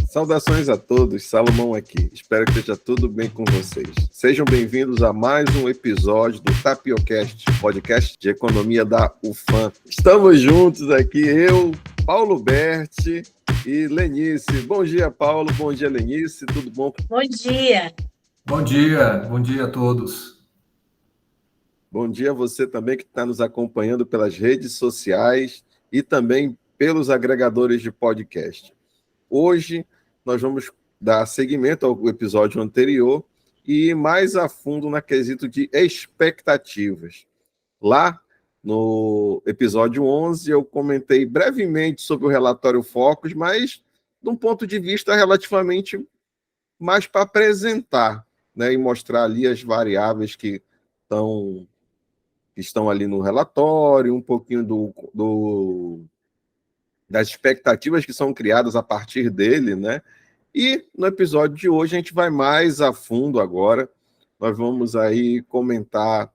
Saudações a todos, Salomão aqui. Espero que esteja tudo bem com vocês. Sejam bem-vindos a mais um episódio do Tapiocast, podcast de economia da UFAM. Estamos juntos aqui, eu, Paulo Berti e Lenice. Bom dia, Paulo. Bom dia, Lenice. Tudo bom? Bom dia. Bom dia a todos. Bom dia a você também que está nos acompanhando pelas redes sociais e também pelos agregadores de podcast. Hoje nós vamos dar seguimento ao episódio anterior e ir mais a fundo na quesito de expectativas. Lá no episódio 11 eu comentei brevemente sobre o relatório Focus, mas de um ponto de vista relativamente mais para apresentar, né, e mostrar ali as variáveis que estão ali no relatório, um pouquinho das expectativas que são criadas a partir dele, né? E no episódio de hoje a gente vai mais a fundo agora. Nós vamos aí comentar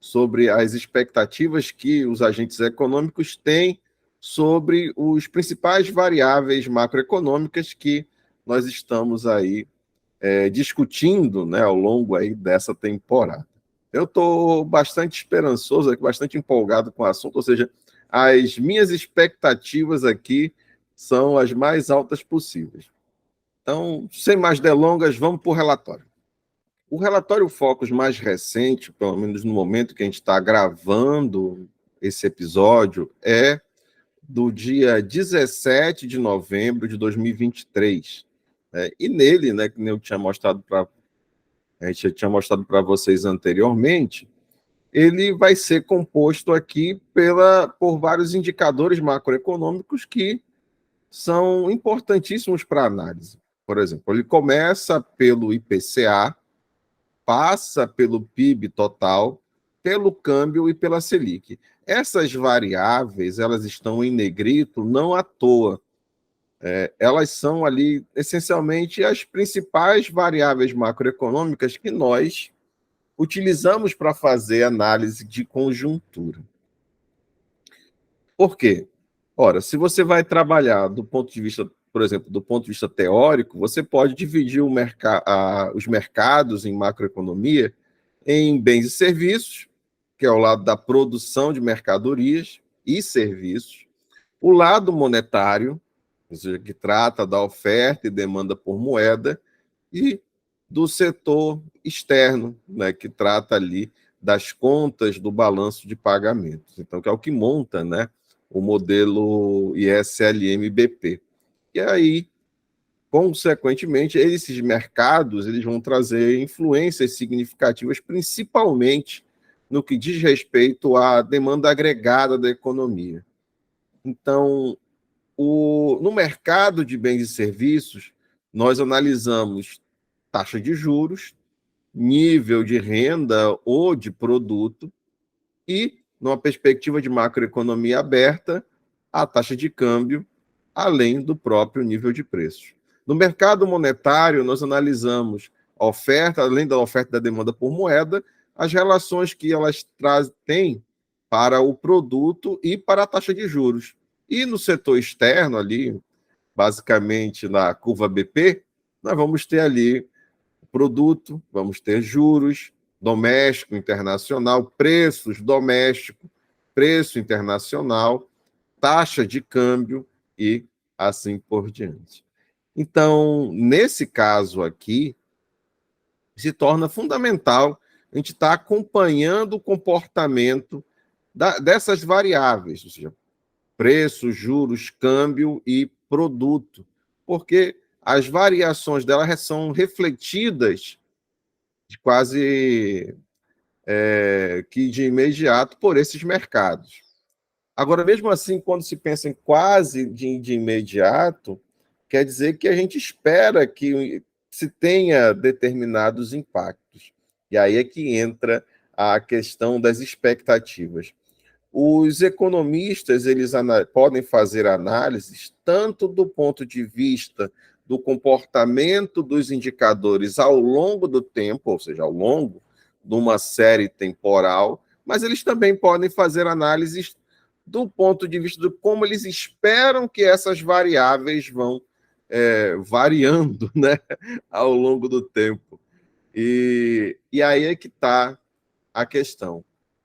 sobre as expectativas que os agentes econômicos têm sobre os principais variáveis macroeconômicas que nós estamos aí discutindo, né, ao longo aí dessa temporada. Eu estou bastante esperançoso, bastante empolgado com o assunto, ou seja, as minhas expectativas aqui são as mais altas possíveis. Então, sem mais delongas, vamos para o relatório. O relatório Focus mais recente, pelo menos no momento que a gente está gravando esse episódio, é do dia 17 de novembro de 2023. E nele, né, que eu tinha mostrado a gente já tinha mostrado para vocês anteriormente, ele vai ser composto aqui por vários indicadores macroeconômicos que são importantíssimos para a análise. Por exemplo, ele começa pelo IPCA, passa pelo PIB total, pelo câmbio e pela Selic. Essas variáveis, elas estão em negrito não à toa. Elas são ali, essencialmente, as principais variáveis macroeconômicas que nós utilizamos para fazer análise de conjuntura. Por quê? Ora, se você vai trabalhar do ponto de vista, por exemplo, do ponto de vista teórico, você pode dividir os mercados em macroeconomia em bens e serviços, que é o lado da produção de mercadorias e serviços, o lado monetário, ou seja, que trata da oferta e demanda por moeda, e do setor externo, né, que trata ali das contas do balanço de pagamentos. Então, que é o que monta, né, o modelo ISLM-BP. E aí, consequentemente, esses mercados eles vão trazer influências significativas, principalmente no que diz respeito à demanda agregada da economia. Então, no mercado de bens e serviços, nós analisamos taxa de juros, nível de renda ou de produto e, numa perspectiva de macroeconomia aberta, a taxa de câmbio, além do próprio nível de preços. No mercado monetário, nós analisamos a oferta, além da oferta e da demanda por moeda, as relações que elas têm para o produto e para a taxa de juros. E no setor externo, ali, basicamente na curva BP, nós vamos ter ali produto, vamos ter juros, doméstico, internacional, preços doméstico, preço internacional, taxa de câmbio e assim por diante. Então, nesse caso aqui, se torna fundamental a gente estar acompanhando o comportamento dessas variáveis, ou seja, preço, juros, câmbio e produto, porque as variações delas são refletidas quase que de imediato por esses mercados. Agora, mesmo assim, quando se pensa em quase de imediato, quer dizer que a gente espera que se tenha determinados impactos. E aí é que entra a questão das expectativas. Os economistas eles podem fazer análises tanto do ponto de vista do comportamento dos indicadores ao longo do tempo, ou seja, ao longo de uma série temporal, mas eles também podem fazer análises do ponto de vista de como eles esperam que essas variáveis vão variando, né, ao longo do tempo. E aí é que está a questão.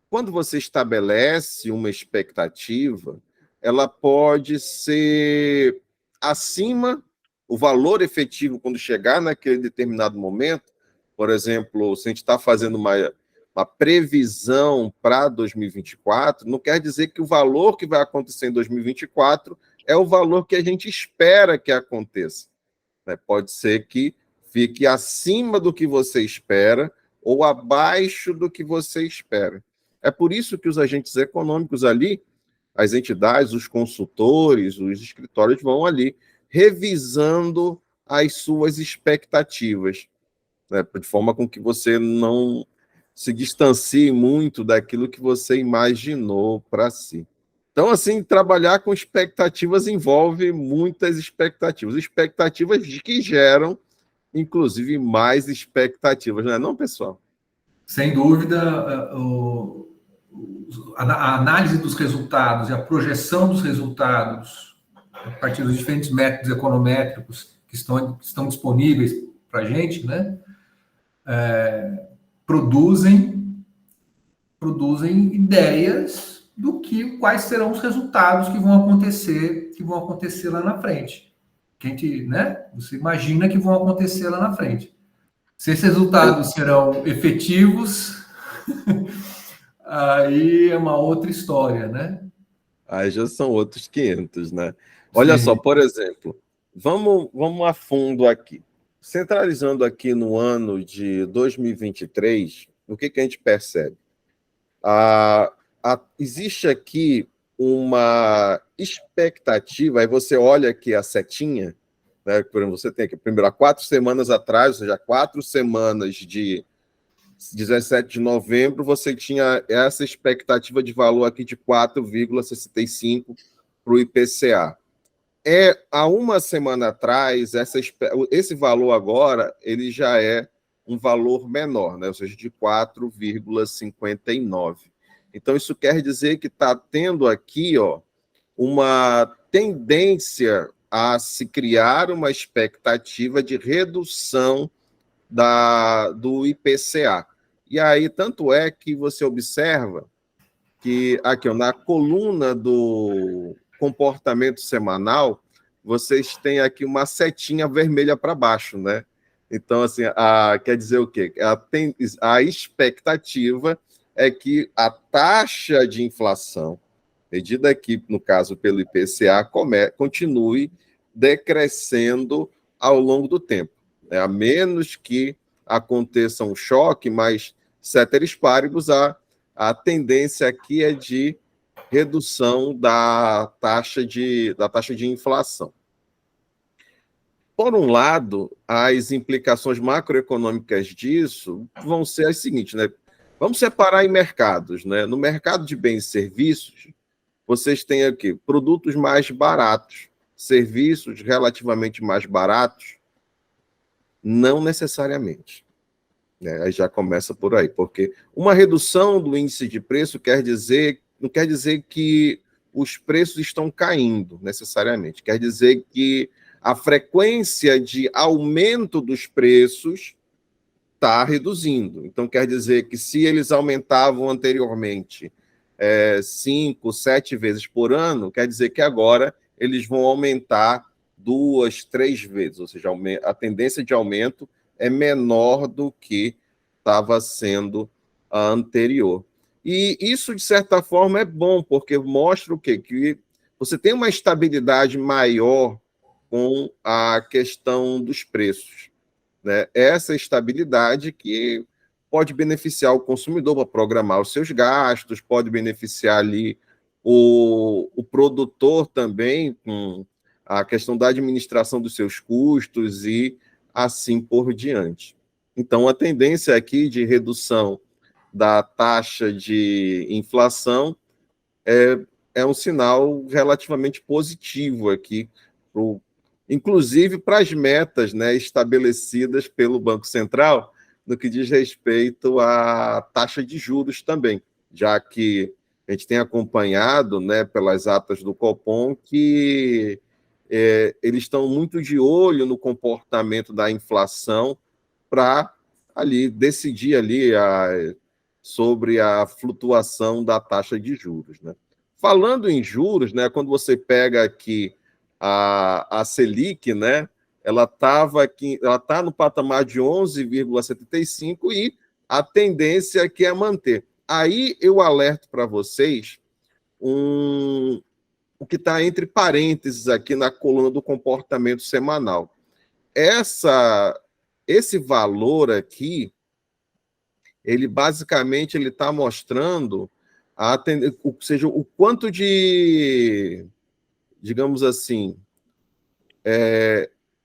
Quando você estabelece uma expectativa, ela pode ser acima, o valor efetivo, quando chegar naquele determinado momento, por exemplo, se a gente está fazendo uma previsão para 2024, não quer dizer que o valor que vai acontecer em 2024 é o valor que a gente espera que aconteça, né? Pode ser que fique acima do que você espera ou abaixo do que você espera. É por isso que os agentes econômicos ali, as entidades, os consultores, os escritórios vão ali revisando as suas expectativas, né, de forma com que você não se distancie muito daquilo que você imaginou para si. Então, assim, trabalhar com expectativas envolve muitas expectativas, expectativas que geram, inclusive, mais expectativas, não é não, pessoal? Sem dúvida, a análise dos resultados e a projeção dos resultados a partir dos diferentes métodos econométricos que estão disponíveis para a gente, né, produzem ideias quais serão os resultados que vão acontecer lá na frente. Que a gente, né, você imagina que vão acontecer lá na frente. Se esses resultados serão efetivos, aí é uma outra história, né? Aí já são outros 500, né? Olha só, Sim. por exemplo, vamos a fundo aqui. Centralizando aqui no ano de 2023, o que a gente percebe? Existe aqui uma expectativa, aí você olha aqui a setinha, né? Por exemplo, você tem aqui, primeiro, há 4 semanas atrás, ou seja, 4 semanas de 17 de novembro, você tinha essa expectativa de valor aqui de 4,65 para o IPCA. Há uma semana atrás, esse valor agora ele já é um valor menor, né? Ou seja, de 4,59. Então, isso quer dizer que está tendo aqui, ó, uma tendência a se criar uma expectativa de redução do IPCA. E aí, tanto é que você observa que aqui, ó, na coluna do comportamento semanal, vocês têm aqui uma setinha vermelha para baixo, né? Então, assim, quer dizer o quê? A expectativa é que a taxa de inflação, medida aqui, no caso, pelo IPCA, continue decrescendo ao longo do tempo, né? A menos que aconteça um choque, mas, ceteris paribus, a tendência aqui é de redução da taxa de inflação. Por um lado, as implicações macroeconômicas disso vão ser as seguintes, né? Vamos separar em mercados, né? No mercado de bens e serviços, vocês têm aqui produtos mais baratos, serviços relativamente mais baratos, não necessariamente. Aí já começa por aí, porque uma redução do índice de preço não quer dizer que os preços estão caindo necessariamente, quer dizer que a frequência de aumento dos preços está reduzindo. Então, quer dizer que se eles aumentavam anteriormente 5, 7 vezes por ano, quer dizer que agora eles vão aumentar 2, 3 vezes, ou seja, a tendência de aumento é menor do que estava sendo a anterior. E isso, de certa forma, é bom, porque mostra o quê? Que você tem uma estabilidade maior com a questão dos preços, né? Essa estabilidade que pode beneficiar o consumidor para programar os seus gastos, pode beneficiar ali o produtor também com a questão da administração dos seus custos e assim por diante. Então, a tendência aqui de redução da taxa de inflação é um sinal relativamente positivo aqui, inclusive para as metas, né, estabelecidas pelo Banco Central, no que diz respeito à taxa de juros também, já que a gente tem acompanhado, né, pelas atas do Copom, que eles estão muito de olho no comportamento da inflação para ali decidir ali sobre a flutuação da taxa de juros, né? Falando em juros, né, quando você pega aqui a Selic, né, ela está no patamar de 11,75 e a tendência aqui é manter. Aí eu alerto para vocês o que está entre parênteses aqui na coluna do comportamento semanal. Esse valor aqui, ele basicamente ele está mostrando ou seja, o quanto de, digamos assim,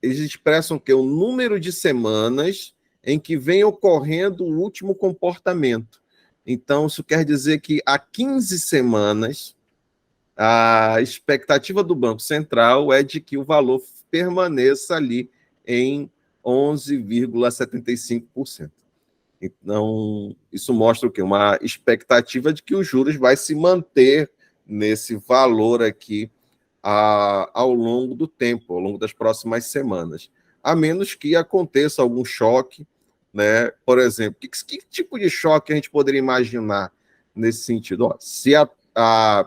eles expressam que o número de semanas em que vem ocorrendo o último comportamento. Então, isso quer dizer que há 15 semanas, a expectativa do Banco Central é de que o valor permaneça ali em 11,75%. Então, isso mostra o quê? Uma expectativa de que os juros vai se manter nesse valor aqui ao longo do tempo, ao longo das próximas semanas, a menos que aconteça algum choque, né? Por exemplo, que tipo de choque a gente poderia imaginar nesse sentido? Se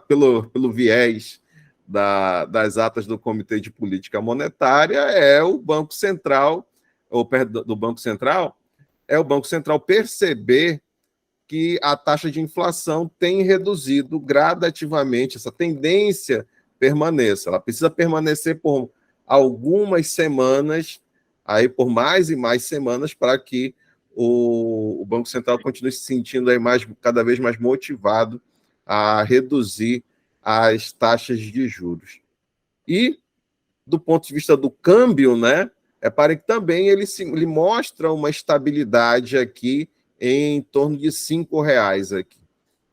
pelo viés das atas do Comitê de Política Monetária, é o Banco Central, ou perto do Banco Central, é o Banco Central perceber que a taxa de inflação tem reduzido gradativamente, essa tendência permaneça. Ela precisa permanecer por algumas semanas, aí por mais e mais semanas, para que o Banco Central continue se sentindo aí cada vez mais motivado a reduzir as taxas de juros. E, do ponto de vista do câmbio, né, para que também ele mostra uma estabilidade aqui em torno de R$ 5 aqui,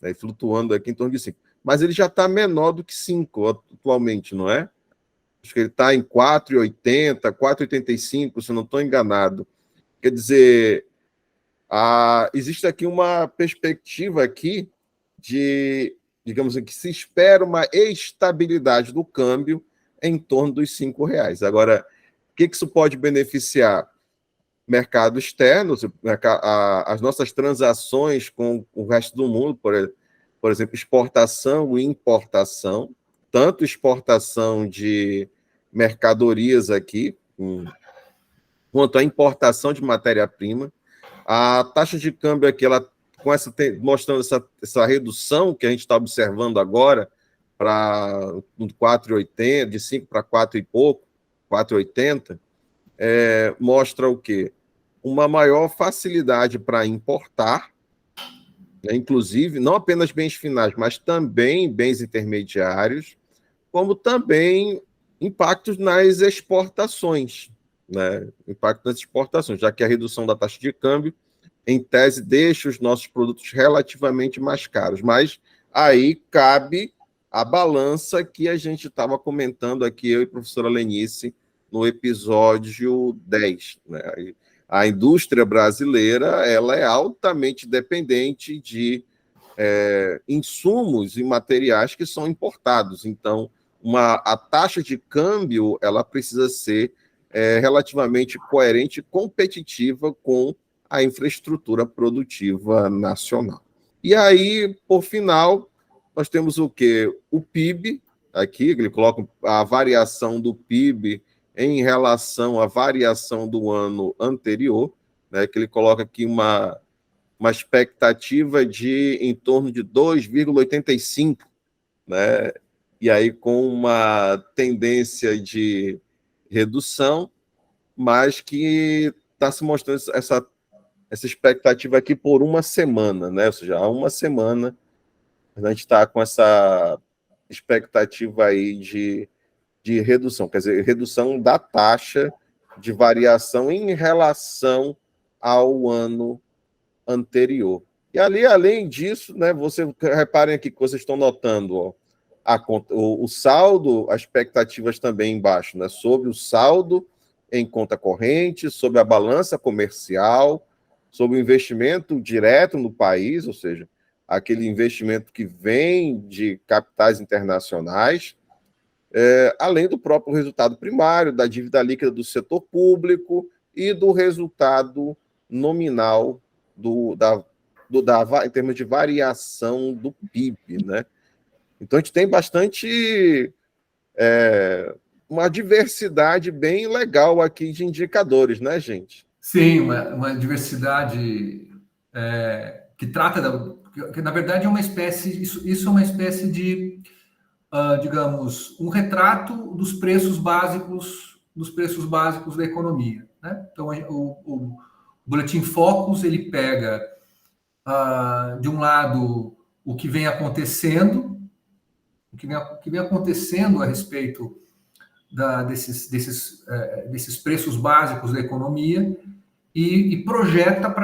né, flutuando aqui em torno de 5. Mas ele já está menor do que 5 atualmente, não é? Acho que ele está em 4,80, 4,85, se eu não estou enganado. Quer dizer, existe aqui uma perspectiva aqui de, digamos assim, que se espera uma estabilidade do câmbio em torno dos R$ 5. Agora, o que isso pode beneficiar? Mercado externo, as nossas transações com o resto do mundo, por exemplo, exportação e importação, tanto exportação de mercadorias aqui, quanto a importação de matéria-prima. A taxa de câmbio aqui, ela mostrando essa redução que a gente está observando agora para 4,80, de 5 para 4 e pouco, 4,80, mostra o quê? Uma maior facilidade para importar, né, inclusive, não apenas bens finais, mas também bens intermediários, como também impactos nas exportações, né? Impacto nas exportações, já que a redução da taxa de câmbio, em tese, deixa os nossos produtos relativamente mais caros. Mas aí cabe a balança que a gente estava comentando aqui, eu e a professora Lenice, no episódio 10. Né? A indústria brasileira ela é altamente dependente de insumos e materiais que são importados. Então, a taxa de câmbio ela precisa ser relativamente coerente e competitiva com a infraestrutura produtiva nacional. E aí, por final, nós temos o quê? O PIB, aqui, ele coloca a variação do PIB em relação à variação do ano anterior, né, que ele coloca aqui uma expectativa de em torno de 2,85, né? E aí com uma tendência de redução, mas que está se mostrando essa expectativa aqui por uma semana, né? Ou seja, há uma semana a gente está com essa expectativa aí de redução, quer dizer, redução da taxa de variação em relação ao ano anterior. E ali, além disso, né, reparem aqui que vocês estão notando, ó, o saldo, as expectativas também embaixo, né, sobre o saldo em conta corrente, sobre a balança comercial, sobre o investimento direto no país, ou seja, aquele investimento que vem de capitais internacionais, além do próprio resultado primário, da dívida líquida do setor público e do resultado nominal em termos de variação do PIB, né? Então, a gente tem bastante uma diversidade bem legal aqui de indicadores, né, gente? Sim, uma diversidade que trata que na verdade é uma espécie, isso é uma espécie de, digamos, um retrato dos preços básicos da economia, né? Então, o Boletim Focus, ele pega, de um lado, o que vem acontecendo, o que vem acontecendo a respeito desses preços básicos da economia e projeta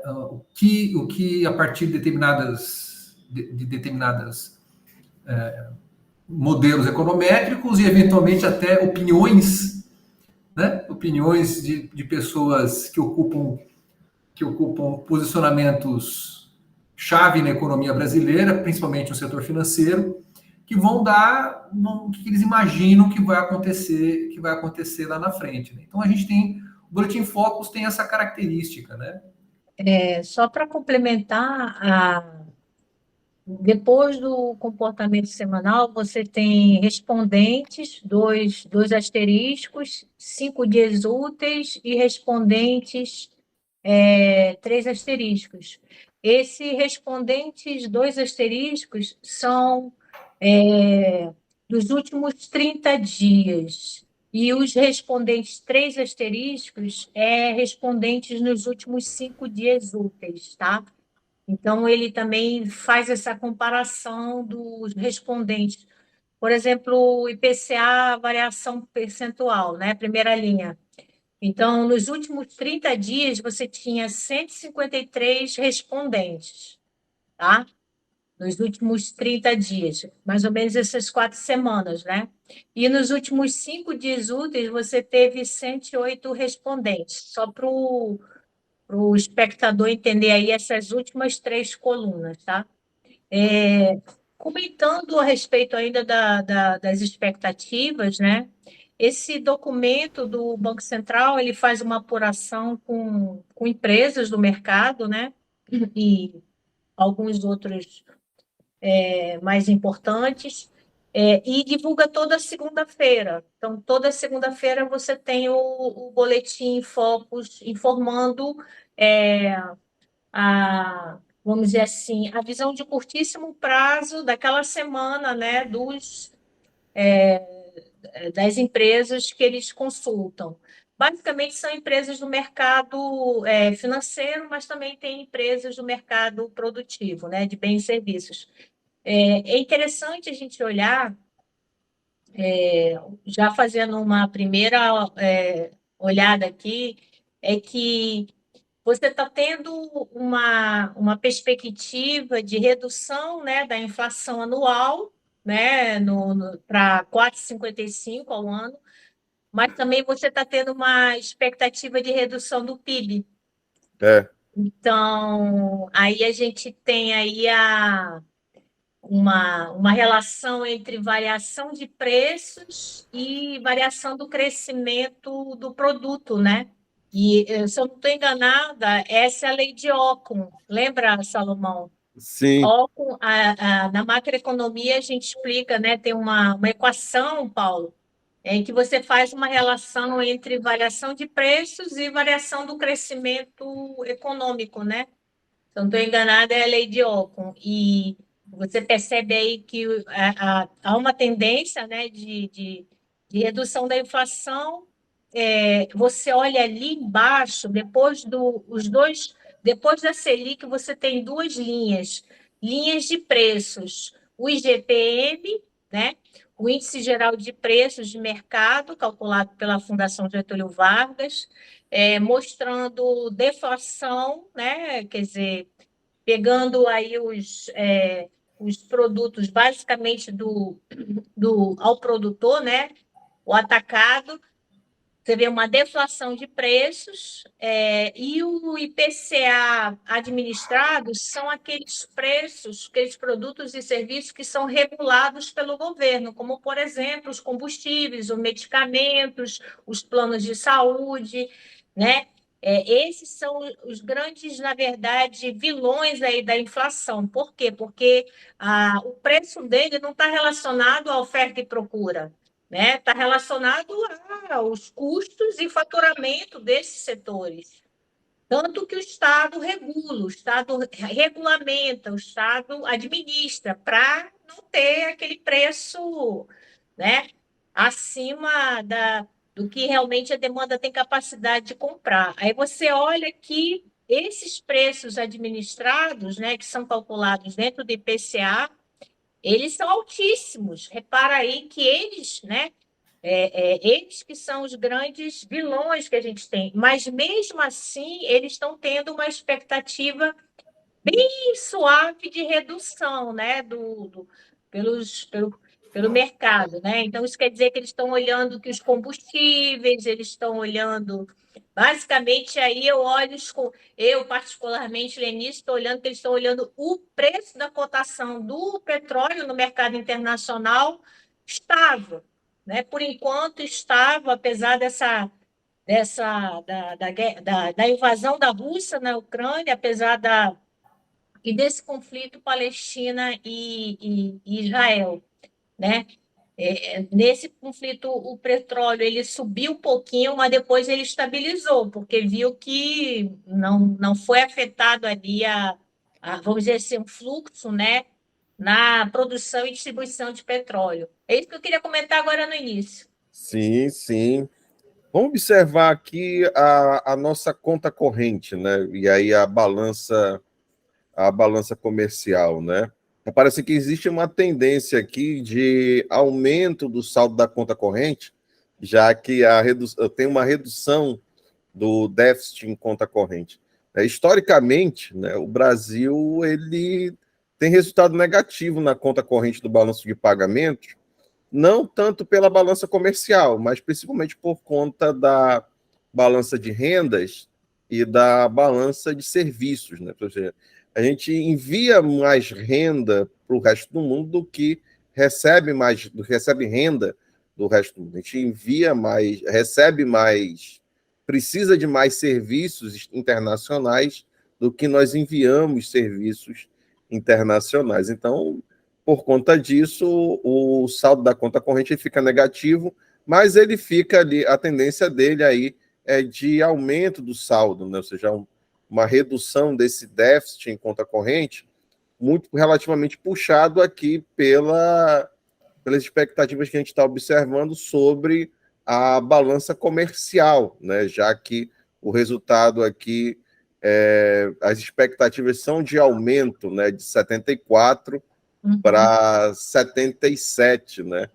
o que a partir de determinadas modelos econométricos e eventualmente até opiniões, né? Opiniões de pessoas que ocupam posicionamentos chave na economia brasileira, principalmente no setor financeiro, que vão dar o que eles imaginam que vai acontecer lá na frente, né? Então a gente tem o Boletim Focus tem essa característica, né? Só para complementar, depois do comportamento semanal, você tem respondentes, dois asteriscos, 5 dias úteis e respondentes, 3 asteriscos. Esses respondentes, 2 asteriscos, são dos últimos 30 dias. E os respondentes 3 asteriscos respondentes nos últimos 5 dias úteis, tá? Então, ele também faz essa comparação dos respondentes. Por exemplo, o IPCA, variação percentual, né? Primeira linha. Então, nos últimos 30 dias, você tinha 153 respondentes, tá? Nos últimos 30 dias, mais ou menos essas 4 semanas, né? E nos últimos 5 dias úteis, você teve 108 respondentes, só para o espectador entender aí essas últimas 3 colunas, tá? Comentando a respeito ainda das expectativas, né? Esse documento do Banco Central, ele faz uma apuração com empresas do mercado, né? E alguns outros mais importantes, e divulga toda segunda-feira. Então, toda segunda-feira você tem o boletim Focus informando vamos dizer assim, a visão de curtíssimo prazo daquela semana, né, das empresas que eles consultam. Basicamente, são empresas do mercado financeiro, mas também tem empresas do mercado produtivo, né, de bens e serviços. É interessante a gente olhar, já fazendo uma primeira olhada aqui, é que você está tendo uma perspectiva de redução, né, da inflação anual, né, para 4,55 ao ano, mas também você está tendo uma expectativa de redução do PIB. Então, aí a gente tem aí uma relação entre variação de preços e variação do crescimento do produto, né? E, se eu não estou enganada, essa é a lei de Ockham. Lembra, Salomão? Sim. Ockham, na macroeconomia, a gente explica, né? Tem uma equação, Paulo, em que você faz uma relação entre variação de preços e variação do crescimento econômico, né? Se eu não estou enganada, é a lei de Ockham. E você percebe aí que há uma tendência, né, de redução da inflação. Você olha ali embaixo, depois da Selic, você tem 2 linhas de preços. O IGPM, né, o Índice Geral de Preços de Mercado, calculado pela Fundação Getúlio Vargas, mostrando deflação, né, quer dizer, pegando aí os produtos basicamente ao produtor, né, o atacado, Você vê uma deflação de preços, e o IPCA administrado são aqueles preços, aqueles produtos e serviços que são regulados pelo governo, como, por exemplo, os combustíveis, os medicamentos, os planos de saúde, né? Esses são os grandes, na verdade, vilões aí da inflação. Por quê? Porque o preço dele não está relacionado à oferta e procura, né? Está relacionado aos custos e faturamento desses setores. Tanto que o Estado regula, o Estado regulamenta, o Estado administra para não ter aquele preço, né, acima do que realmente a demanda tem capacidade de comprar. Aí você olha que esses preços administrados, né, que são calculados dentro do IPCA, eles são altíssimos. Repara aí que eles, né, eles que são os grandes vilões que a gente tem, mas mesmo assim eles estão tendo uma expectativa bem suave de redução, né, pelo mercado, né? Então isso quer dizer que eles estão olhando que os combustíveis, eles estão olhando, basicamente aí eu particularmente, Lenice, estou olhando que eles estão olhando o preço da cotação do petróleo no mercado internacional estável, né? Por enquanto estável, apesar da invasão da Rússia na Ucrânia, apesar e desse conflito Palestina e Israel, né? Nesse conflito, o petróleo ele subiu um pouquinho, mas depois ele estabilizou, porque viu que não foi afetado ali vamos dizer assim, um fluxo, né, na produção e distribuição de petróleo. É isso que eu queria comentar agora no início. Sim, sim. Vamos observar aqui a nossa conta corrente, né? E aí a balança comercial, né? Parece que existe uma tendência aqui de aumento do saldo da conta corrente, já que tem uma redução do déficit em conta corrente. Historicamente, né, o Brasil ele tem resultado negativo na conta corrente do balanço de pagamentos, não tanto pela balança comercial, mas principalmente por conta da balança de rendas e da balança de serviços, né? Ou seja, a gente envia mais renda para o resto do mundo do que recebe renda do resto do mundo. A gente envia mais, recebe mais, precisa de mais serviços internacionais do que nós enviamos serviços internacionais. Então, por conta disso, o saldo da conta corrente fica negativo, mas ele fica ali, a tendência dele aí é de aumento do saldo, né? Ou seja, uma redução desse déficit em conta corrente, muito relativamente puxado aqui pelas expectativas que a gente está observando sobre a balança comercial, né? Já que o resultado aqui, as expectativas são de aumento, né? De 74 para 77, né?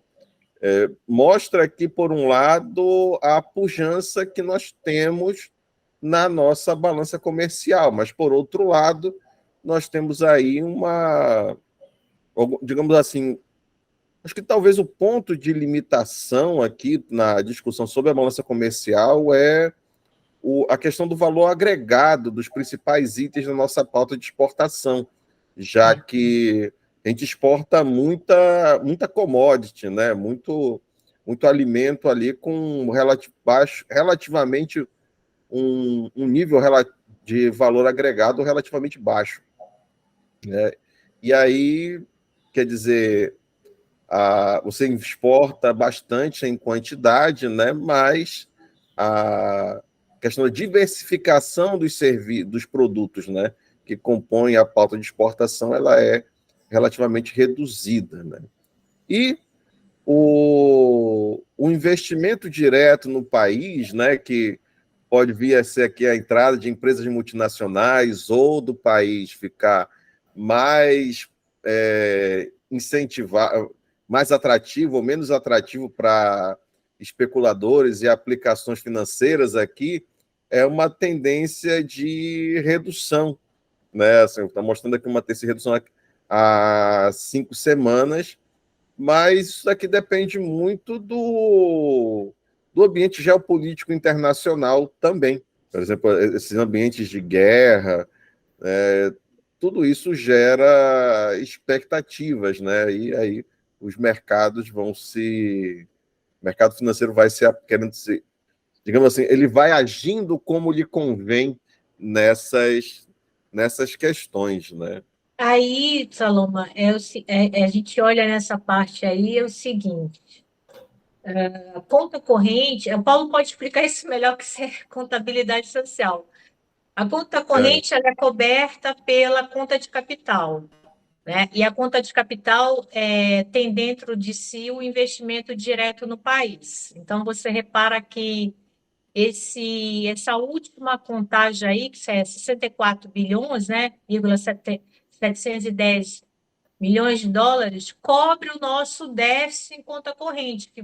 Mostra aqui, por um lado, a pujança que nós temos na nossa balança comercial, mas, por outro lado, nós temos aí digamos assim, acho que talvez o ponto de limitação aqui na discussão sobre a balança comercial é a questão do valor agregado dos principais itens da nossa pauta de exportação, já que a gente exporta muita commodity, né? Muito alimento ali com relativamente um nível de valor agregado relativamente baixo, né? E aí, quer dizer, você exporta bastante em quantidade, né? Mas a questão da diversificação dos produtos, né, que compõem a pauta de exportação, ela é relativamente reduzida, né? E o investimento direto no país, né, que pode vir a ser aqui a entrada de empresas multinacionais ou do país ficar mais mais atrativo ou menos atrativo para especuladores e aplicações financeiras aqui, é uma tendência de redução, né? Assim, está mostrando aqui uma tendência de redução há 5 semanas, mas isso aqui depende muito do ambiente geopolítico internacional também. Por exemplo, esses ambientes de guerra, tudo isso gera expectativas, né? E aí os mercados vão se... O mercado financeiro vai se querendo se... Digamos assim, ele vai agindo como lhe convém nessas questões, né? Aí, Saloma, a gente olha nessa parte aí, é o seguinte, a conta corrente, o Paulo pode explicar isso melhor que isso é contabilidade social. A conta corrente ela é coberta pela conta de capital, né? E a conta de capital tem dentro de si o investimento direto no país. Então, você repara que essa última contagem aí, que é 64 bilhões, né, 710 milhões de dólares, cobre o nosso déficit em conta corrente, que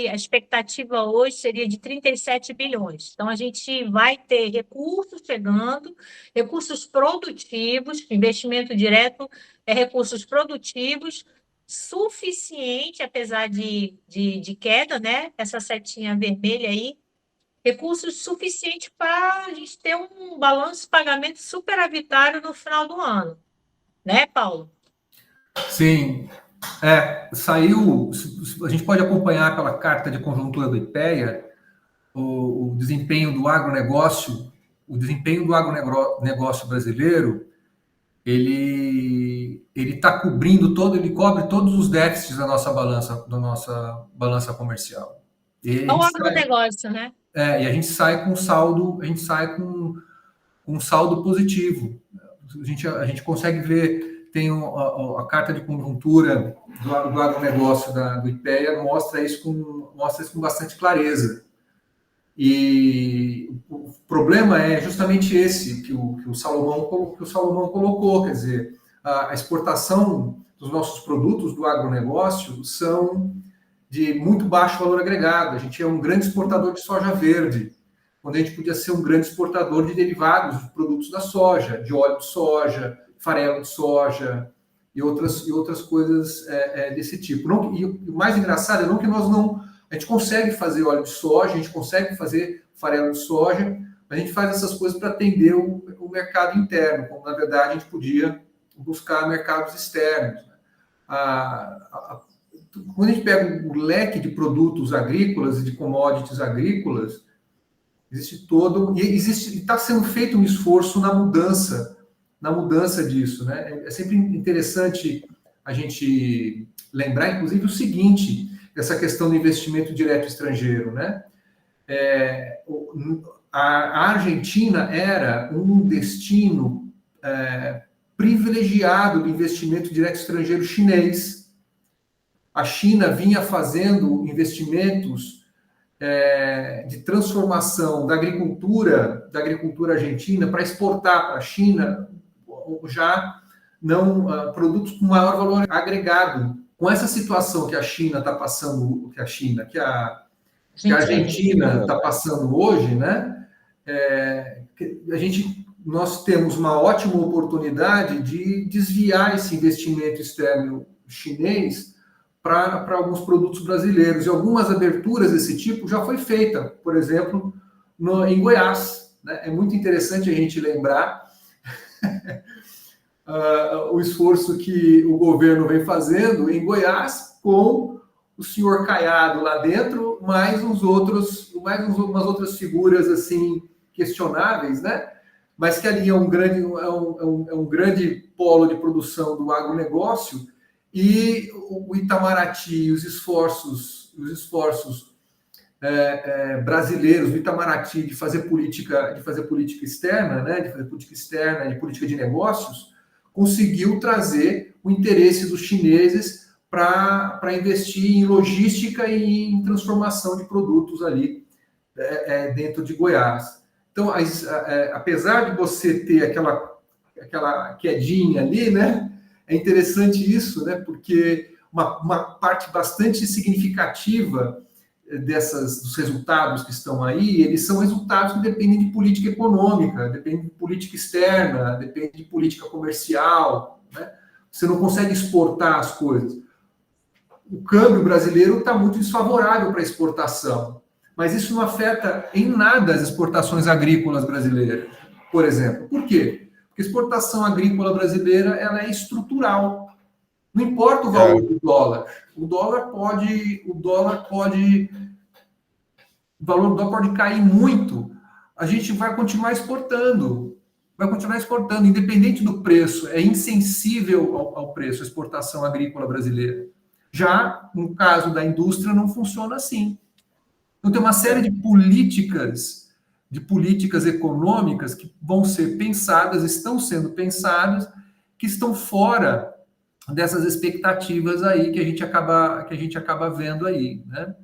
a expectativa hoje seria de 37 bilhões. Então, a gente vai ter recursos chegando, recursos produtivos, investimento direto recursos produtivos, suficiente, apesar de queda, né? Essa setinha vermelha aí, recursos suficientes para a gente ter um balanço de pagamento superavitário no final do ano, né, Paulo? Sim, saiu. A gente pode acompanhar pela carta de conjuntura do IPEA o desempenho do agronegócio. O desempenho do agronegócio brasileiro, ele cobre todos os déficits da nossa balança comercial. É o agronegócio, né? E a gente sai com saldo, um saldo positivo. A gente consegue ver, tem a carta de conjuntura do agronegócio do IPEA, mostra isso com bastante clareza. E o problema é justamente esse que o Salomão colocou, quer dizer, a exportação dos nossos produtos do agronegócio são de muito baixo valor agregado. A gente é um grande exportador de soja verde, quando a gente podia ser um grande exportador de derivados, de produtos da soja, de óleo de soja, farelo de soja e outras coisas desse tipo. E o mais engraçado é que a gente consegue fazer óleo de soja, a gente consegue fazer farelo de soja, mas a gente faz essas coisas para atender o mercado interno, quando na verdade a gente podia buscar mercados externos. Quando a gente pega o leque de produtos agrícolas e de commodities agrícolas, está sendo feito um esforço na mudança disso, né? É sempre interessante a gente lembrar, inclusive, o seguinte, essa questão do investimento direto estrangeiro, né? A Argentina era um destino privilegiado do investimento direto estrangeiro chinês. A China vinha fazendo investimentos de transformação da agricultura argentina para exportar para a China já não produtos com maior valor agregado. Com essa situação que a China está passando, que a Argentina está passando hoje, né? Nós temos uma ótima oportunidade de desviar esse investimento externo chinês para alguns produtos brasileiros. E algumas aberturas desse tipo já foi feita, por exemplo, em Goiás, né? É muito interessante a gente lembrar o esforço que o governo vem fazendo em Goiás com o senhor Caiado lá dentro, mais umas outras figuras assim questionáveis, né? Mas que ali é um grande polo de produção do agronegócio. E o Itamaraty, os esforços brasileiros do Itamaraty de fazer política externa, né, de política de negócios, conseguiu trazer o interesse dos chineses para investir em logística e em transformação de produtos ali dentro de Goiás. Então, apesar de você ter aquela quedinha ali, né, é interessante isso, né, porque uma parte bastante significativa dos resultados que estão aí, eles são resultados que dependem de política econômica, dependem de política externa, dependem de política comercial, né? Você não consegue exportar as coisas. o câmbio brasileiro está muito desfavorável para exportação, mas isso não afeta em nada as exportações agrícolas brasileiras, por exemplo. Por quê? Porque a exportação agrícola brasileira ela é estrutural. Não importa o valor do dólar. O valor do dólar pode cair muito. A gente vai continuar exportando. Independente do preço. É insensível ao preço a exportação agrícola brasileira. Já no caso da indústria não funciona assim. Então tem uma série de políticas econômicas que vão ser pensadas, estão sendo pensadas, que estão fora dessas expectativas aí que a gente acaba vendo aí, né?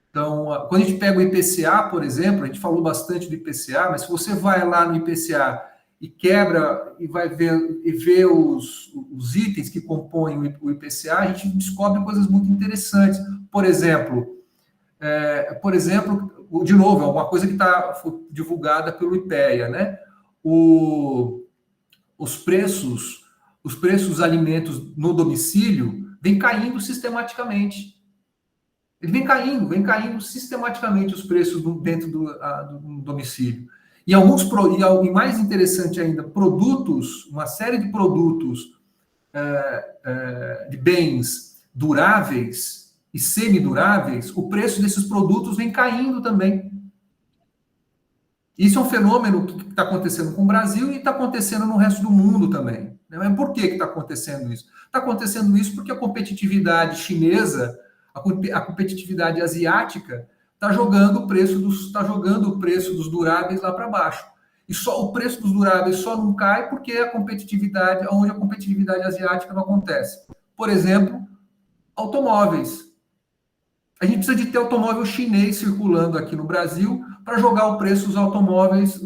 Então, quando a gente pega o IPCA, por exemplo, a gente falou bastante do IPCA, mas se você vai lá no IPCA e quebra e vai ver e vê os itens que compõem o IPCA, a gente descobre coisas muito interessantes. Por exemplo, de novo, é uma coisa que foi divulgada pelo IPEA, né? Os preços dos alimentos no domicílio vêm caindo sistematicamente. Ele vem caindo sistematicamente os preços dentro do domicílio. E mais interessante ainda, uma série de produtos de bens duráveis e semiduráveis, o preço desses produtos vem caindo também. Isso é um fenômeno que está acontecendo com o Brasil e está acontecendo no resto do mundo também. Mas por que está acontecendo isso? Está acontecendo isso porque a competitividade chinesa, a competitividade asiática, está jogando o preço dos duráveis lá para baixo. E só o preço dos duráveis só não cai porque onde a competitividade asiática não acontece. Por exemplo, automóveis. A gente precisa de ter automóvel chinês circulando aqui no Brasil para jogar o preço dos automóveis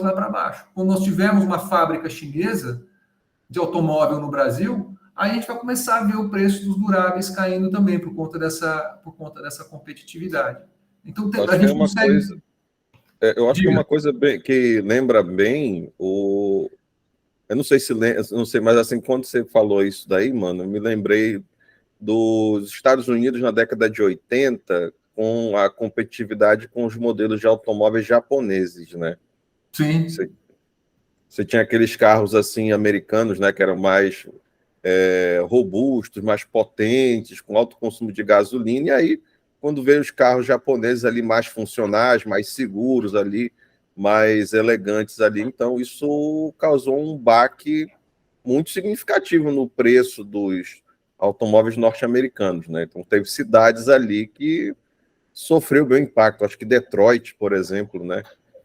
lá para baixo. Quando nós tivermos uma fábrica chinesa de automóvel no Brasil, aí a gente vai começar a ver o preço dos duráveis caindo também por conta dessa competitividade. Então a gente consegue. Eu acho que é uma coisa que lembra bem o. Eu não sei mas assim, quando você falou isso daí, mano, eu me lembrei dos Estados Unidos na década de 80, com a competitividade com os modelos de automóveis japoneses, né? Sim. Você tinha aqueles carros assim americanos, né, que eram mais robustos, mais potentes, com alto consumo de gasolina, e aí, quando veio os carros japoneses ali mais funcionais, mais seguros ali, mais elegantes ali, então isso causou um baque muito significativo no preço dos automóveis norte-americanos, né? Então teve cidades ali que sofreu bem impacto. Acho que Detroit, por exemplo, né?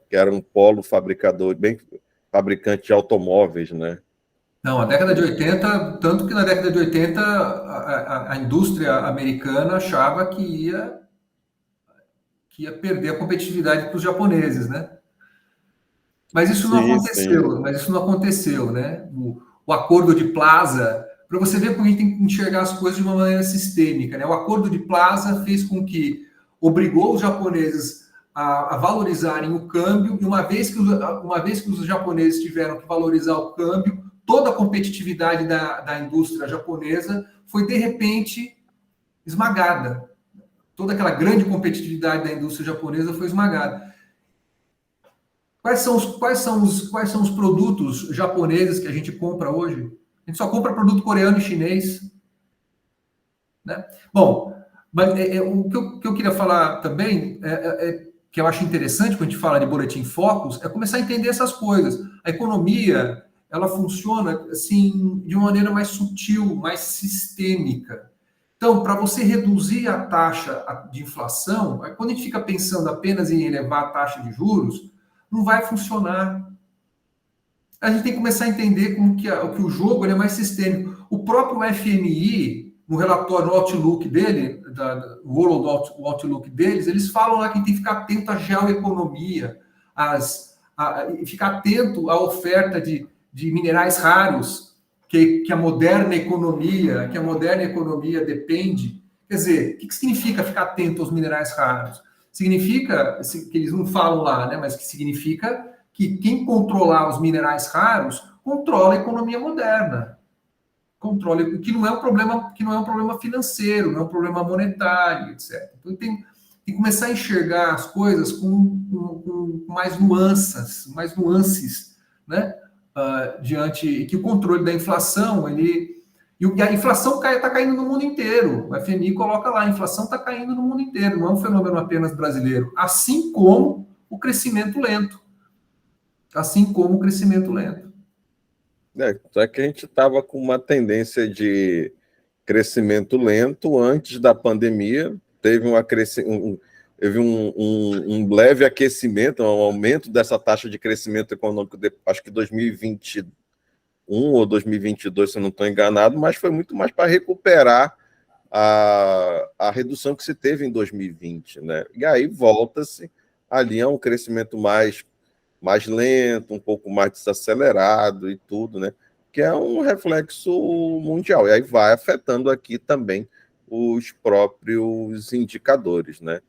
Que era um polo fabricante de automóveis, né? Não, a década de 80, tanto que na década de 80 a indústria americana achava que ia perder a competitividade para os japoneses, né? Mas isso não aconteceu, né? O acordo de Plaza, para você ver como a gente tem que enxergar as coisas de uma maneira sistêmica, né? O acordo de Plaza fez com que obrigou os japoneses a valorizarem o câmbio, e uma vez que os japoneses tiveram que valorizar o câmbio, toda a competitividade da indústria japonesa foi, de repente, esmagada. Toda aquela grande competitividade da indústria japonesa foi esmagada. Quais são os produtos japoneses que a gente compra hoje? A gente só compra produto coreano e chinês. Né? Bom, mas o que eu queria falar também, que eu acho interessante quando a gente fala de boletim Focus, é começar a entender essas coisas. A economia, ela funciona assim de uma maneira mais sutil, mais sistêmica. Então, para você reduzir a taxa de inflação, quando a gente fica pensando apenas em elevar a taxa de juros, não vai funcionar. A gente tem que começar a entender que o jogo é mais sistêmico. O próprio FMI, no relatório, no Outlook dele, o Outlook deles, eles falam lá que tem que ficar atento à geoeconomia, e ficar atento à oferta de minerais raros, que a moderna economia depende. Quer dizer, o que significa ficar atento aos minerais raros? Significa, que eles não falam lá, né, mas que significa que quem controlar os minerais raros controla a economia moderna. controle, que não é um problema financeiro, não é um problema monetário, etc. Então tem que começar a enxergar as coisas com mais nuances, né? Diante e que o controle da inflação, e a inflação está caindo no mundo inteiro. O FMI coloca lá, a inflação está caindo no mundo inteiro, não é um fenômeno apenas brasileiro, assim como o crescimento lento. Só que a gente estava com uma tendência de crescimento lento antes da pandemia, teve um leve aquecimento, um aumento dessa taxa de crescimento econômico, acho que 2021 ou 2022, se eu não estou enganado, mas foi muito mais para recuperar a redução que se teve em 2020, né? E aí volta-se ali a um crescimento mais lento, um pouco mais desacelerado e tudo, né? Que é um reflexo mundial. E aí vai afetando aqui também os próprios indicadores, né?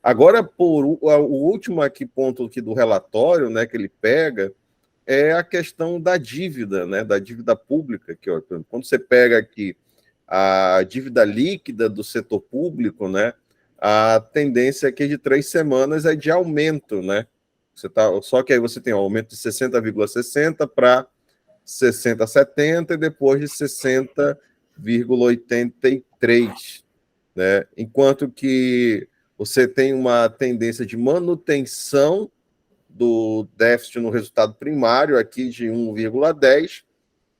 Agora, o último aqui ponto aqui do relatório, né, que ele pega, é a questão da dívida, né, da dívida pública, que ó, quando você pega aqui a dívida líquida do setor público, né, a tendência aqui de 3 semanas é de aumento, né? Só que aí você tem um aumento de 60,60 para 60,70 e depois de 60,83, né? Enquanto que você tem uma tendência de manutenção do déficit no resultado primário aqui de 1,10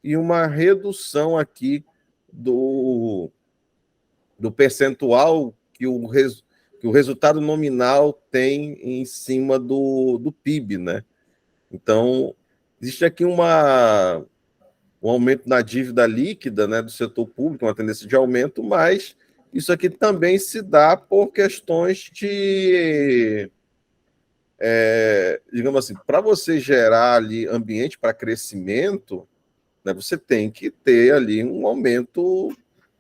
e uma redução aqui do percentual que o resultado nominal tem em cima do PIB, né? Então, existe aqui um aumento na dívida líquida, né, do setor público, uma tendência de aumento, mas isso aqui também se dá por questões de, digamos assim, para você gerar ali ambiente para crescimento, né, você tem que ter ali um aumento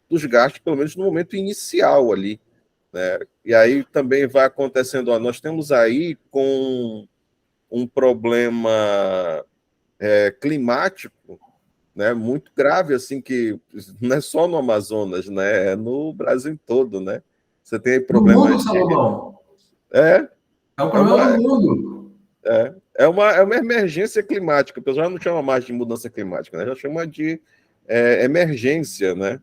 dos gastos, pelo menos no momento inicial ali, né? E aí também vai acontecendo, ó, nós temos aí com um problema climático, né, muito grave, assim, que não é só no Amazonas, né, é no Brasil todo, né? Você tem No mundo, problemas Salomão. É, É um é problema uma, do mundo. é uma emergência climática. O pessoal não chama mais de mudança climática, né? Já chama de emergência, né?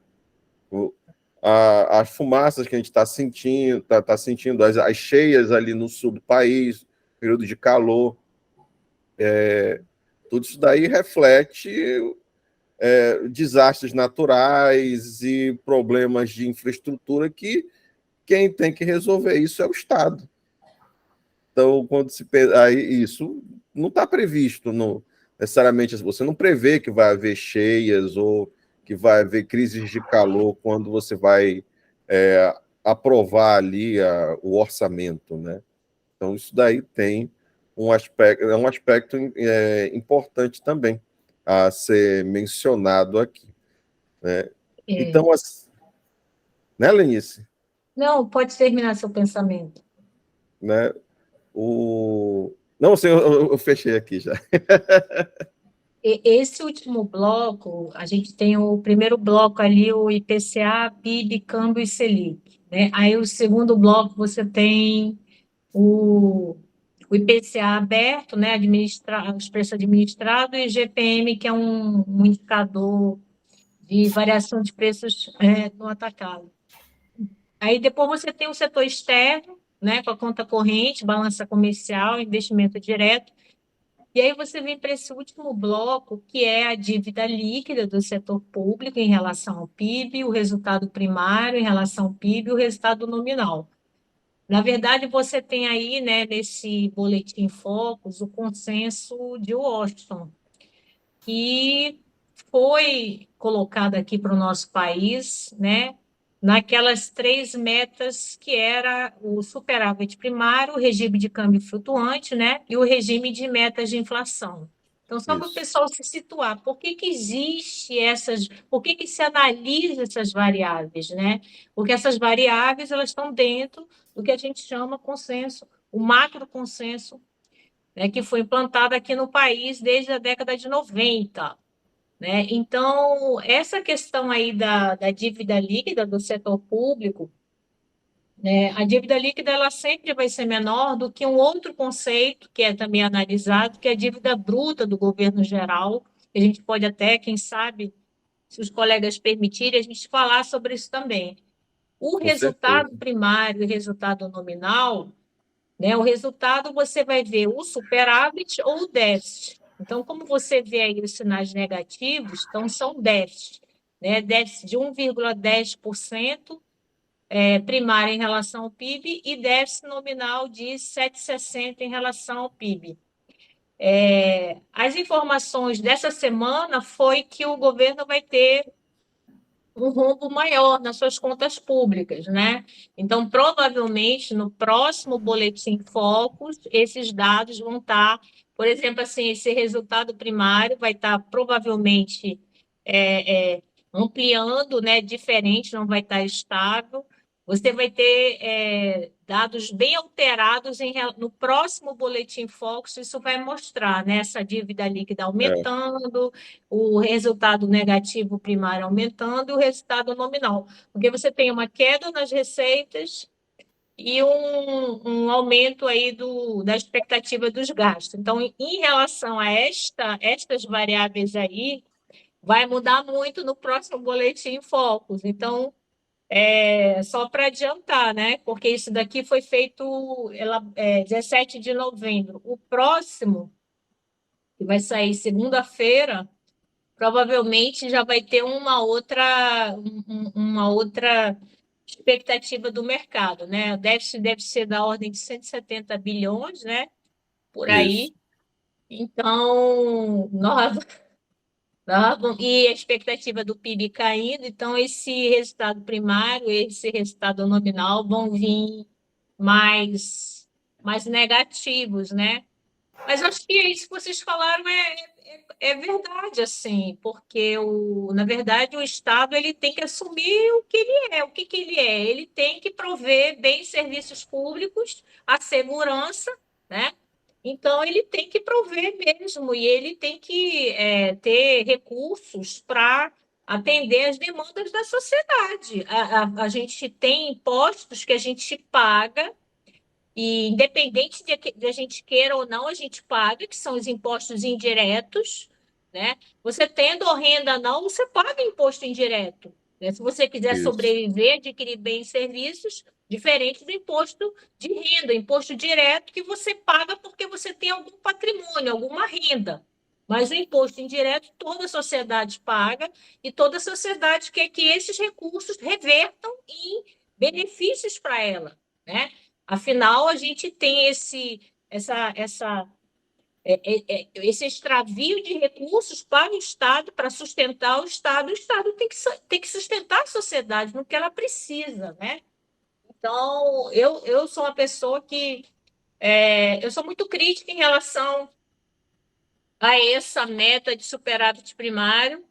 As fumaças que a gente está sentindo, sentindo as cheias ali no sul do país, período de calor, tudo isso daí reflete desastres naturais e problemas de infraestrutura que quem tem que resolver isso é o Estado. Então, quando se aí isso não está previsto necessariamente, você não prevê que vai haver cheias ou que vai haver crises de calor quando você vai aprovar ali o orçamento, né? Então, isso daí tem um aspecto importante também a ser mencionado aqui, né? Então, né, Lenice? Não, pode terminar seu pensamento. Né? Não, assim, eu fechei aqui já. Esse último bloco, a gente tem o primeiro bloco ali, o IPCA, PIB, câmbio e Selic, né? Aí o segundo bloco você tem o IPCA aberto, né? Os preços administrados, e GPM, que é um indicador de variação de preços no atacado. Aí depois você tem o setor externo, né? Com a conta corrente, balança comercial, investimento direto. E aí você vem para esse último bloco, que é a dívida líquida do setor público em relação ao PIB, o resultado primário em relação ao PIB e o resultado nominal. Na verdade, você tem aí, né, nesse boletim Focus, o consenso de Washington, que foi colocado aqui para o nosso país, né, naquelas 3 metas que era o superávit primário, o regime de câmbio flutuante, né, e o regime de metas de inflação. Então, só para o pessoal se situar, por que existe por que se analisa essas variáveis, né? Porque essas variáveis elas estão dentro do que a gente chama consenso, o macro consenso, né, que foi implantado aqui no país desde a década de 90. né? Então, essa questão aí da dívida líquida do setor público, né? A dívida líquida ela sempre vai ser menor do que um outro conceito que é também analisado, que é a dívida bruta do governo geral. A gente pode até, quem sabe, se os colegas permitirem, a gente falar sobre isso também. O Com certeza. resultado primário e o resultado nominal, né? O resultado você vai ver o superávit ou o déficit. Então, como você vê aí os sinais negativos, então são déficit, né? Déficit de 1,10% primário em relação ao PIB e déficit nominal de 7,60 em relação ao PIB. As informações dessa semana foi que o governo vai ter um rombo maior nas suas contas públicas, né? Então, provavelmente, no próximo Boletim Focus, esses dados vão estar, por exemplo, assim, esse resultado primário vai estar provavelmente ampliando, né? Diferente, não vai estar estável. Você vai ter dados bem alterados no próximo Boletim Focus, isso vai mostrar, né? Essa dívida líquida É, aumentando, o resultado negativo primário aumentando e o resultado nominal. Porque você tem uma queda nas receitas e um aumento aí da expectativa dos gastos. Então, em relação a estas variáveis aí, vai mudar muito no próximo boletim Focus. Então, só para adiantar, né? Porque isso daqui foi feito 17 de novembro. O próximo, que vai sair segunda-feira, provavelmente já vai ter uma outra expectativa do mercado, né? O déficit deve ser da ordem de 170 bilhões, né? Por isso. aí. Então, e a expectativa do PIB caindo, então esse resultado primário, esse resultado nominal vão vir mais negativos, né? Mas acho que isso que vocês falaram é verdade, assim, porque na verdade o Estado ele tem que assumir o que ele é, o que ele é. Ele tem que prover bens e serviços públicos, a segurança, né? Então ele tem que prover mesmo e ele tem que ter recursos para atender as demandas da sociedade. A gente tem impostos que a gente paga e independente de a gente queira ou não, a gente paga, que são os impostos indiretos, né? Você tendo ou renda ou não, você paga imposto indireto, né? Se você quiser Isso. sobreviver, adquirir bens e serviços, diferente do imposto de renda, imposto direto que você paga porque você tem algum patrimônio, alguma renda. Mas o imposto indireto toda a sociedade paga e toda a sociedade quer que esses recursos revertam em benefícios para ela, né? Afinal, a gente tem esse extravio de recursos para o Estado, para sustentar o Estado tem que sustentar a sociedade no que ela precisa, né? Então, eu sou uma pessoa que eu sou muito crítica em relação a essa meta de superávit primário.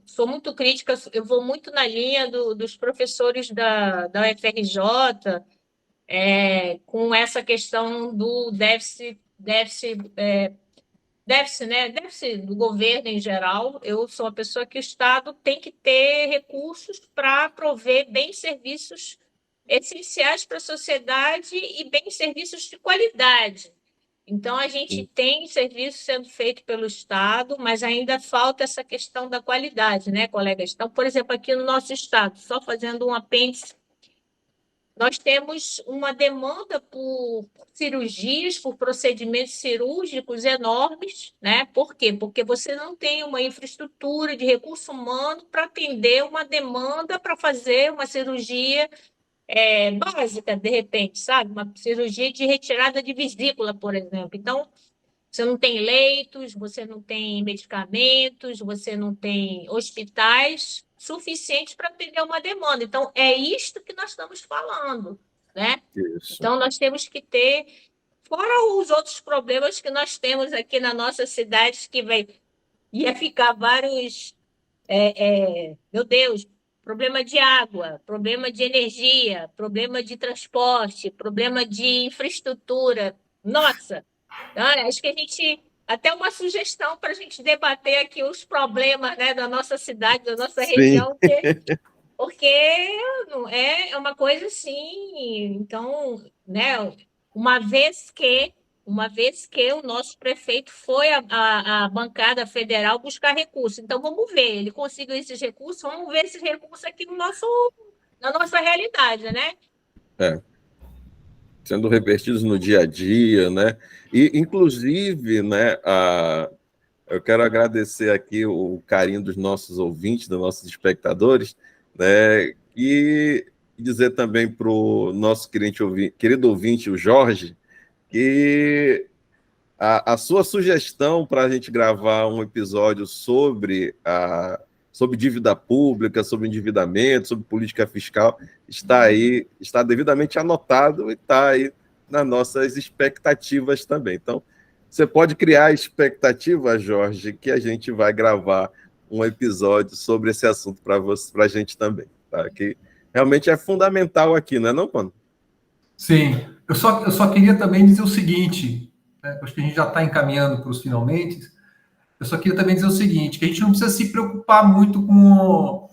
Sou muito crítica, eu vou muito na linha dos professores da UFRJ, com essa questão do déficit, né? Déficit do governo em geral. Eu sou uma pessoa que o Estado tem que ter recursos para prover bens e serviços essenciais para a sociedade e bens e serviços de qualidade. Então, a gente tem serviço sendo feito pelo Estado, mas ainda falta essa questão da qualidade, né, colegas? Então, por exemplo, aqui no nosso Estado, só fazendo um apêndice, nós temos uma demanda por cirurgias, por procedimentos cirúrgicos enormes, né? Por quê? Porque você não tem uma infraestrutura de recurso humano para atender uma demanda para fazer uma cirurgia básica, de repente, sabe? Uma cirurgia de retirada de vesícula, por exemplo. Então, você não tem leitos, você não tem medicamentos, você não tem hospitais suficientes para atender uma demanda. Então, é isto que nós estamos falando, né? Isso. Então, nós temos que ter, fora os outros problemas que nós temos aqui na nossa cidade, ia ficar vários, meu Deus, problema de água, problema de energia, problema de transporte, problema de infraestrutura. Nossa, acho que a gente até uma sugestão para a gente debater aqui os problemas, né, da nossa cidade, da nossa Sim. região, porque não é uma coisa assim. Então, né, uma vez que o nosso prefeito foi à bancada federal buscar recursos. Então, vamos ver, ele conseguiu esses recursos, vamos ver esses recursos aqui na nossa realidade, né? Sendo revertidos no dia a dia, né? E, inclusive, né, eu quero agradecer aqui o carinho dos nossos ouvintes, dos nossos espectadores, né? E dizer também para o nosso querido ouvinte, o Jorge, que a sua sugestão para a gente gravar um episódio sobre dívida pública, sobre endividamento, sobre política fiscal, está aí, está devidamente anotado e está aí nas nossas expectativas também. Então, você pode criar expectativa, Jorge, que a gente vai gravar um episódio sobre esse assunto para a gente também, tá? Que realmente é fundamental aqui, não é não, mano? Sim, eu só queria também dizer o seguinte, né, acho que a gente já está encaminhando para os finalmente, eu só queria também dizer o seguinte, que a gente não precisa se preocupar muito com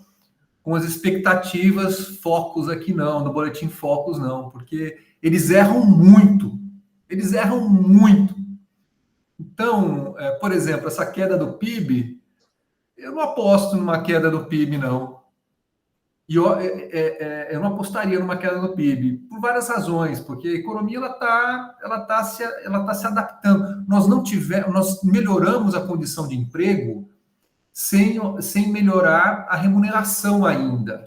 as expectativas focos aqui não, no Boletim Focus não, porque eles erram muito. Então, por exemplo, essa queda do PIB, eu não aposto numa queda do PIB, não. E eu não apostaria numa queda do PIB, por várias razões, porque a economia ela tá se adaptando. Nós melhoramos a condição de emprego sem melhorar a remuneração ainda,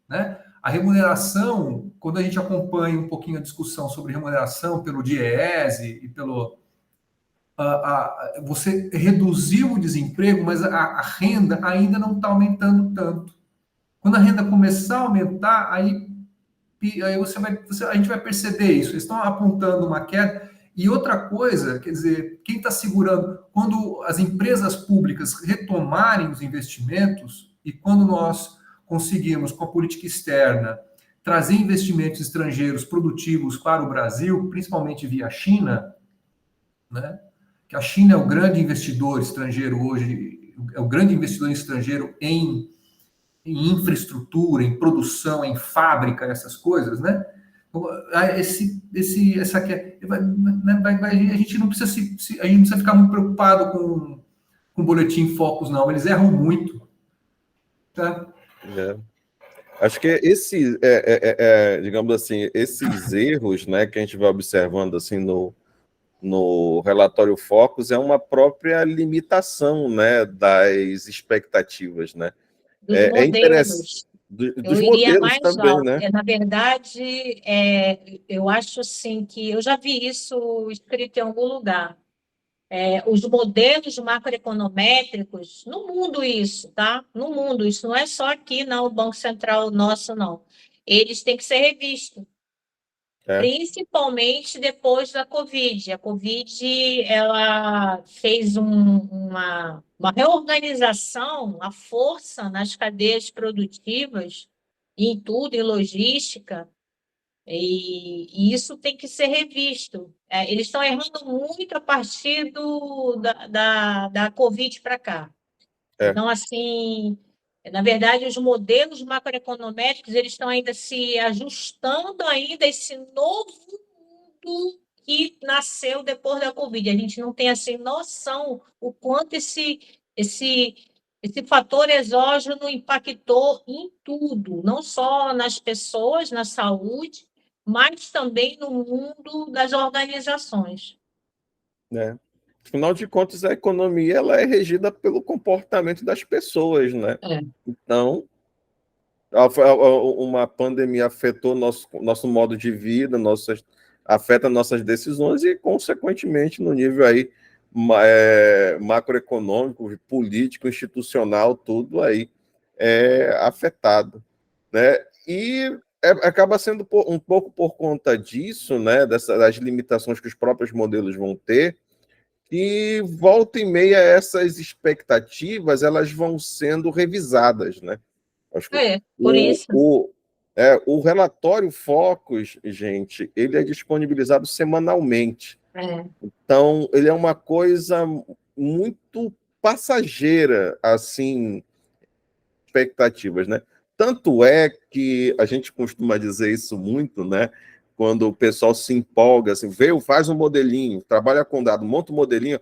né? A remuneração, quando a gente acompanha um pouquinho a discussão sobre remuneração pelo DIEESE e pelo você reduziu o desemprego, mas a renda ainda não está aumentando tanto. Quando a renda começar a aumentar, aí a gente vai perceber isso. Eles estão apontando uma queda. E outra coisa, quer dizer, quem está segurando, quando as empresas públicas retomarem os investimentos e quando nós conseguirmos, com a política externa, trazer investimentos estrangeiros produtivos para o Brasil, principalmente via China, né? Que a China é o grande investidor estrangeiro hoje, é o grande investidor estrangeiro em infraestrutura, em produção, em fábrica, essas coisas, né? A gente não precisa a gente não precisa ficar muito preocupado com o Boletim Focus, não. Eles erram muito, tá? Acho que digamos assim, esses erros, né, que a gente vai observando assim no relatório Focus é uma própria limitação, né, das expectativas, né? Dos É interessante. modelos. Dos Eu iria modelos mais também, alto. né? Na verdade, eu acho assim que eu já vi isso escrito em algum lugar. Os modelos macroeconométricos, no mundo isso, tá? No mundo, isso não é só aqui, não, o Banco Central nosso, não. Eles têm que ser revistos, principalmente depois da Covid. A Covid, ela fez uma reorganização, a força nas cadeias produtivas, em tudo, em logística, e isso tem que ser revisto. Eles estão errando muito a partir da Covid para cá. Então, assim, na verdade, os modelos macroeconométricos eles estão ainda se ajustando ainda a esse novo mundo que nasceu depois da Covid. A gente não tem assim noção o quanto esse fator exógeno impactou em tudo, não só nas pessoas, na saúde, mas também no mundo das organizações. Afinal de contas, a economia ela é regida pelo comportamento das pessoas, né? Então, uma pandemia afetou nosso modo de vida, afeta nossas decisões e, consequentemente, no nível aí macroeconômico, político, institucional, tudo aí é afetado, né? E acaba sendo um pouco por conta disso, né? Das limitações que os próprios modelos vão ter, e volta e meia essas expectativas elas vão sendo revisadas, né? Acho que Por isso. O relatório Focus, gente, ele é disponibilizado semanalmente. Então, ele é uma coisa muito passageira, assim, expectativas, né? Tanto é que a gente costuma dizer isso muito, né? Quando o pessoal se empolga, assim, veio, faz um modelinho, trabalha com dado, monta um modelinho,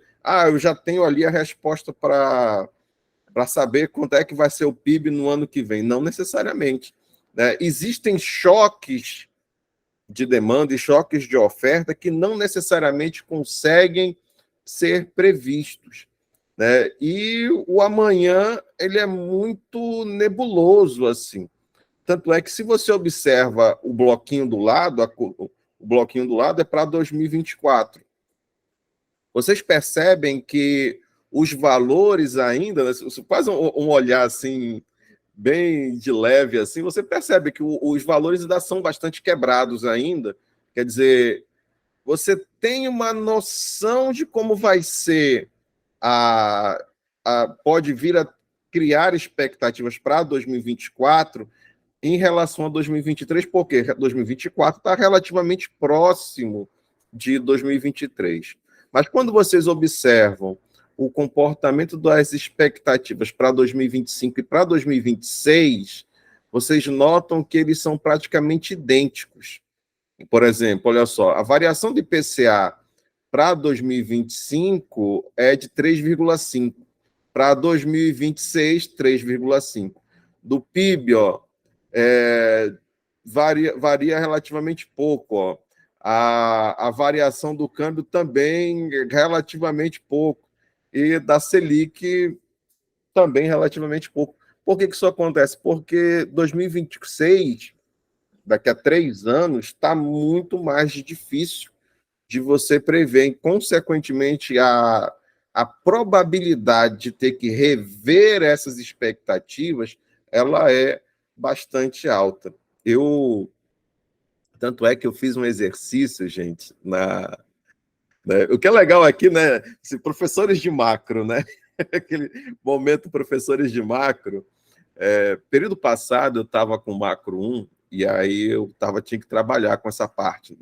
eu já tenho ali a resposta para saber quanto é que vai ser o PIB no ano que vem. Não necessariamente, né? Existem choques de demanda e choques de oferta que não necessariamente conseguem ser previstos, né? E o amanhã ele é muito nebuloso assim. Tanto é que se você observa o bloquinho do lado, o bloquinho do lado é para 2024. Vocês percebem que os valores ainda, né, se você faz um olhar assim bem de leve assim, você percebe que os valores ainda são bastante quebrados ainda. Quer dizer, você tem uma noção de como vai ser pode vir a criar expectativas para 2024 em relação a 2023, porque 2024 está relativamente próximo de 2023. Mas quando vocês observam o comportamento das expectativas para 2025 e para 2026, vocês notam que eles são praticamente idênticos. Por exemplo, olha só, a variação de IPCA para 2025 é de 3,5, para 2026, 3,5. Do PIB, varia relativamente pouco. A variação do câmbio também relativamente pouco. E da Selic também relativamente pouco. Por que isso acontece? Porque 2026, daqui a 3 anos, está muito mais difícil de você prever. E, consequentemente, a probabilidade de ter que rever essas expectativas, ela é bastante alta. Tanto é que eu fiz um exercício, gente, o que é legal aqui, né? Professores de macro, né? Aquele momento, professores de macro. Período passado, eu estava com macro 1, e aí tinha que trabalhar com essa parte.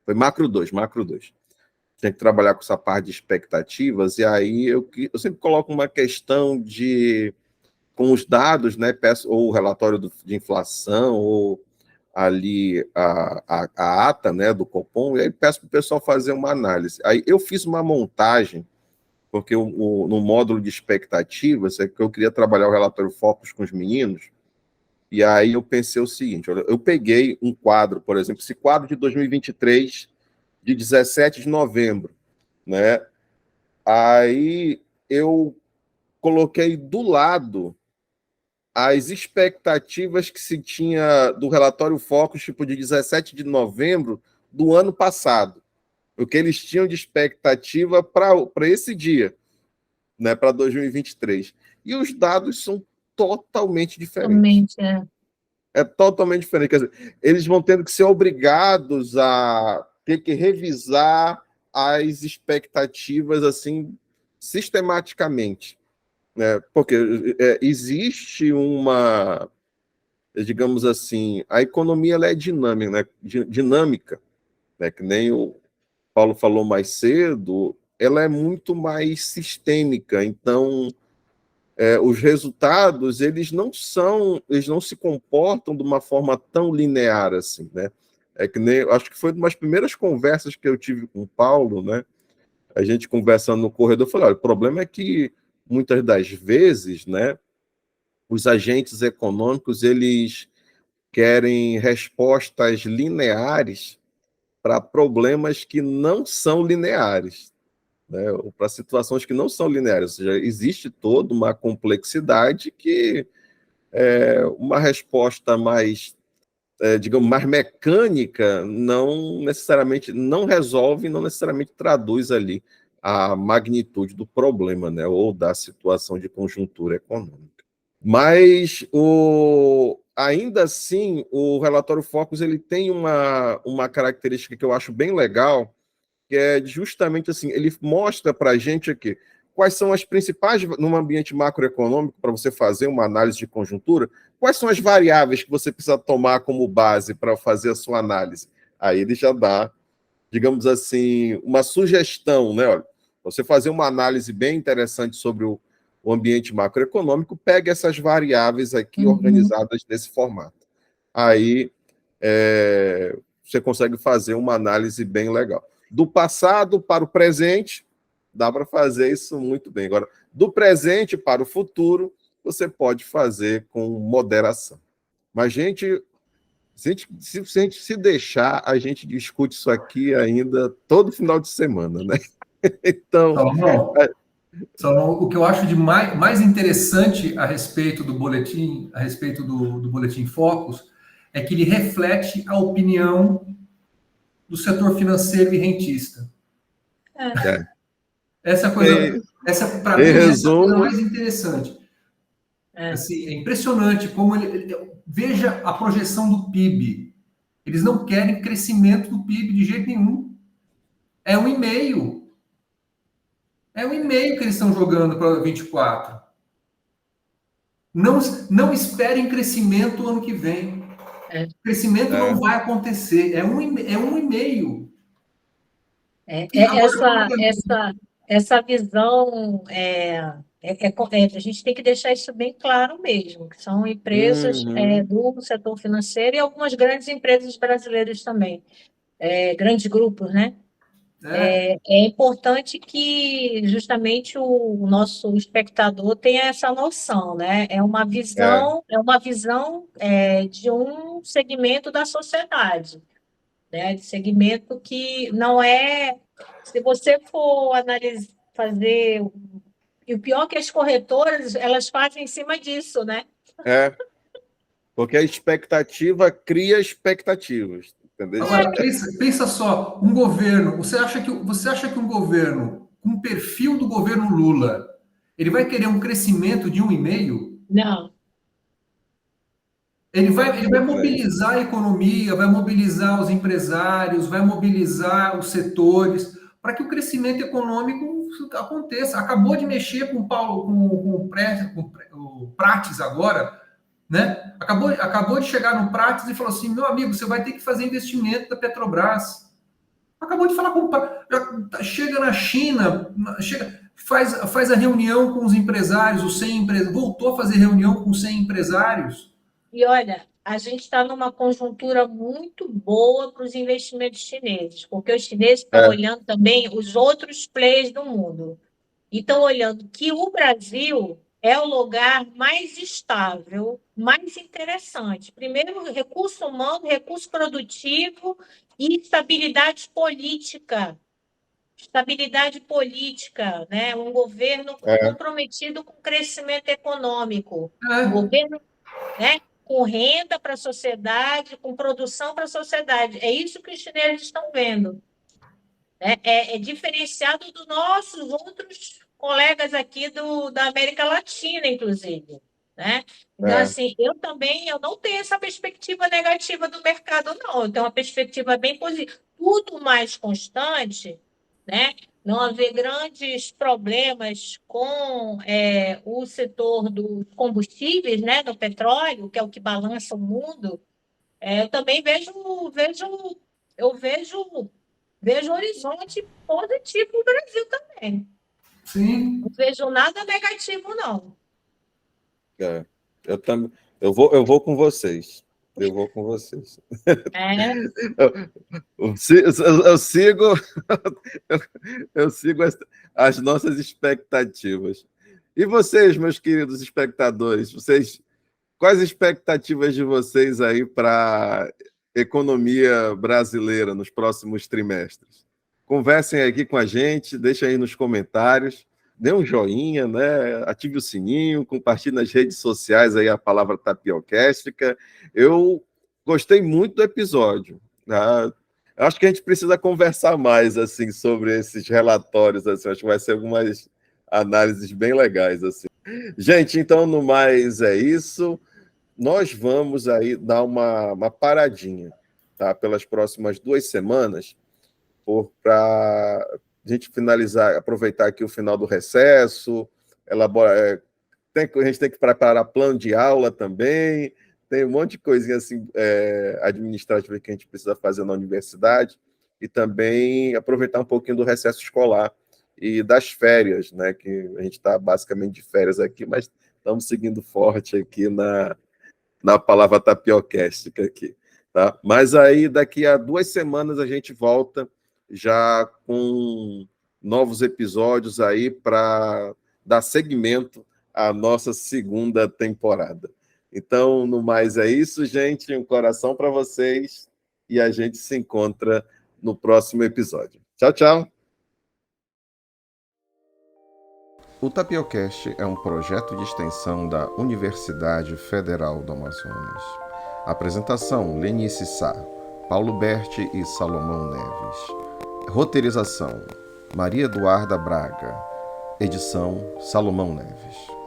Foi macro 2. Tinha que trabalhar com essa parte de expectativas, e aí eu sempre coloco uma questão com os dados, né? Peço, ou o relatório de inflação, ou ali a ata, né, do Copom, e aí peço para o pessoal fazer uma análise. Aí eu fiz uma montagem, porque no módulo de expectativas, que eu queria trabalhar o relatório Focus com os meninos, e aí eu pensei o seguinte, eu peguei um quadro, por exemplo, esse quadro de 2023, de 17 de novembro, né? Aí eu coloquei do lado as expectativas que se tinha do relatório Focus, tipo, de 17 de novembro do ano passado. O que eles tinham de expectativa para esse dia, né, para 2023. E os dados são totalmente diferentes. É totalmente diferente. Quer dizer, eles vão tendo que ser obrigados a ter que revisar as expectativas assim sistematicamente, né? Porque existe digamos assim, a economia ela é dinâmica, né? Dinâmica, né? Que nem o Paulo falou mais cedo, ela é muito mais sistêmica. Então, os resultados eles não se comportam de uma forma tão linear assim, né? Que nem, acho que foi uma das primeiras conversas que eu tive com o Paulo, né? A gente conversando no corredor, eu falei, olha, o problema é que muitas das vezes, né, os agentes econômicos eles querem respostas lineares para problemas que não são lineares, né, ou para situações que não são lineares. Ou seja, existe toda uma complexidade que uma resposta mais, digamos, mais mecânica não necessariamente não resolve, não necessariamente traduz ali a magnitude do problema, né, ou da situação de conjuntura econômica. Mas ainda assim, o relatório Focus ele tem uma característica que eu acho bem legal, que é justamente assim, ele mostra para a gente aqui quais são as principais, num ambiente macroeconômico, para você fazer uma análise de conjuntura, quais são as variáveis que você precisa tomar como base para fazer a sua análise? Aí ele já dá, digamos assim, uma sugestão, né? Olha, você fazer uma análise bem interessante sobre o ambiente macroeconômico, pegue essas variáveis aqui organizadas nesse formato. Aí você consegue fazer uma análise bem legal. Do passado para o presente, dá para fazer isso muito bem. Agora, do presente para o futuro, você pode fazer com moderação. Mas, gente, se a gente se deixar, a gente discute isso aqui ainda todo final de semana, né? Então... Salomão, o que eu acho de mais interessante a respeito do boletim, do Boletim Focus, é que ele reflete a opinião do setor financeiro e rentista. Essa coisa, para mim, essa é a coisa mais interessante. Assim, é impressionante como veja a projeção do PIB. Eles não querem crescimento do PIB de jeito nenhum. É 1,5%. É 1,5% que eles estão jogando para 24. Não esperem crescimento ano que vem. Crescimento não vai acontecer. É 1,5%. Essa visão a gente tem que deixar isso bem claro mesmo, que são empresas do setor financeiro e algumas grandes empresas brasileiras também, grandes grupos, né? É importante que justamente o nosso espectador tenha essa noção, né? É uma visão de um segmento da sociedade, né? De segmento que não é. Se você for analisar, fazer. E o pior é que as corretoras, elas fazem em cima disso, né? Porque a expectativa cria expectativas. Entendeu? Agora, pensa só, um governo, você acha que um governo com o perfil do governo Lula, ele vai querer um crescimento de 1,5%? Não. Ele vai mobilizar a economia, vai mobilizar os empresários, vai mobilizar os setores para que o crescimento econômico aconteça. Acabou de mexer com o Prates agora, né? Acabou de chegar no Prates e falou assim: meu amigo, você vai ter que fazer investimento da Petrobras. Acabou de falar com chega na China, faz a reunião com os empresários, os 100 empresários, voltou a fazer reunião com 100 empresários. E olha, a gente está numa conjuntura muito boa para os investimentos chineses, porque os chineses estão olhando também os outros players do mundo. E estão olhando que o Brasil é o lugar mais estável, mais interessante. Primeiro, recurso humano, recurso produtivo e estabilidade política. Estabilidade política, né? Um governo comprometido com o crescimento econômico. Um governo, né, com renda para a sociedade, com produção para a sociedade. É isso que os chineses estão vendo. É diferenciado dos nossos outros colegas aqui da América Latina, inclusive. Né? Então, assim, eu não tenho essa perspectiva negativa do mercado, não. Eu tenho uma perspectiva bem positiva. Tudo mais constante, né? Não haver grandes problemas com o setor dos combustíveis, né? Do petróleo, que é o que balança o mundo. Eu também vejo um horizonte positivo no Brasil também. Sim. Não vejo nada negativo, não. Eu vou com vocês. Eu vou com vocês. Eu sigo as nossas expectativas. E vocês, meus queridos espectadores, quais expectativas de vocês aí para a economia brasileira nos próximos trimestres? Conversem aqui com a gente, deixem aí nos comentários, dê um joinha, né? Ative o sininho, compartilhe nas redes sociais aí a palavra tapiocéstica. Eu gostei muito do episódio. Tá? Acho que a gente precisa conversar mais assim sobre esses relatórios. Assim. Acho que vai ser algumas análises bem legais. Assim. Gente, então, no mais é isso. Nós vamos aí dar uma paradinha, tá? Pelas próximas 2 semanas, a gente finalizar, aproveitar aqui o final do recesso, elaborar, a gente tem que preparar plano de aula também, tem um monte de coisinha assim, administrativa que a gente precisa fazer na universidade, e também aproveitar um pouquinho do recesso escolar e das férias, né? Que a gente está basicamente de férias aqui, mas estamos seguindo forte aqui na palavra tapiocástica aqui, tá? Mas aí daqui a 2 semanas a gente volta já com novos episódios aí para dar seguimento à nossa segunda temporada. Então, no mais é isso, gente. Um coração para vocês e a gente se encontra no próximo episódio. Tchau, tchau. O Tapiocast é um projeto de extensão da Universidade Federal do Amazonas. Apresentação: Lenice Sá, Paulo Berti e Salomão Neves. Roteirização: Maria Eduarda Braga. Edição: Salomão Neves.